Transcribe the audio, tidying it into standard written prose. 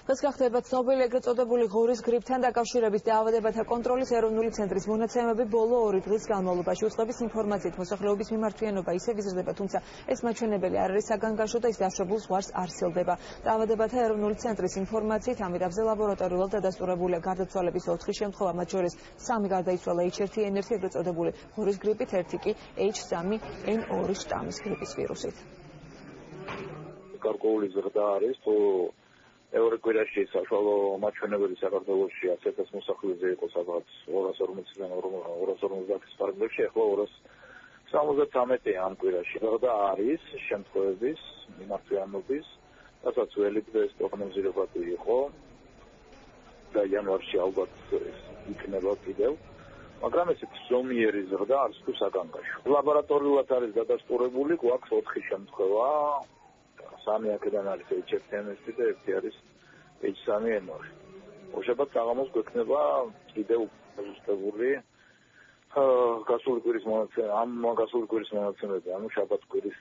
დღეს გახდება ცნობილი ეგრეთ წოდებული ღორის გრიპთან დაკავშირებით დაავადებათა კონტროლის ეროვნული ცენტრის მონაცემები ბოლო 2 დღის განმავლობაში. უწყების ინფორმაციით მოსახლეობის მიმართვიანობა ისევ იზრდება, თუმცა ეს მაჩვენებელი არ არის საგანგაშო და ის დაშვებულ ზღვარს არ სცილდება. დაავადებათა ეროვნული ცენტრის ინფორმაციით ამ ვირუსზე ლაბორატორიულად დადასტურებულია გარდაცვალების 4 შემთხვევა, მათ შორის 3 გარდაიცვალა H1N1 ეგრეთ წოდებული ღორის გრიპით, 1 კი H3N2 შტამის გრიპის ვირუსით. გარკვეული ზრდა არის, თუ მეორე კვირაში საშუალო მაჩვენებელი საქართველოში 100,000 მოსახლეზე იყო სადღაც 240-დან 250-ის ფარგლებში, ახლა 273 ამ კვირაში. ზრდა არის შემთხვევების მიმართვიანობის, რასაც ველიდგეს პროგნოზირებადი იყო და იანვარში ალბათ იქნება კიდევ. მაგრამ ესეთ ზომიერი ზრდა არც თუ საგანგაშო. ლაბორატორიულად არის დადასტურებული, გვაქვს 4 შემთხვევა. 3 აქედან არის H1N1 და 1 არის H3N2. უშუალოდ საღამოს გვექნება კიდევ ზუსტებული გასული კვირის მონაცემები, ანუ შაბათ კვირის